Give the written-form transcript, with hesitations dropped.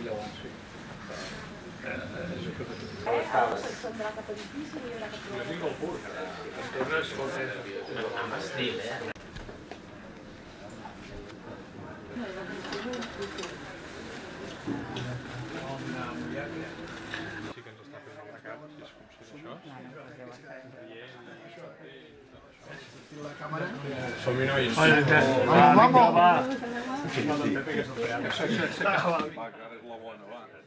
sí. Són de la cap edifici i la cap... Jo tinc el curs. Amb estil, Sí que ens està fent el recat, és com si això. Som-hi, nois. Vamos! Va, que ara és la bona, va.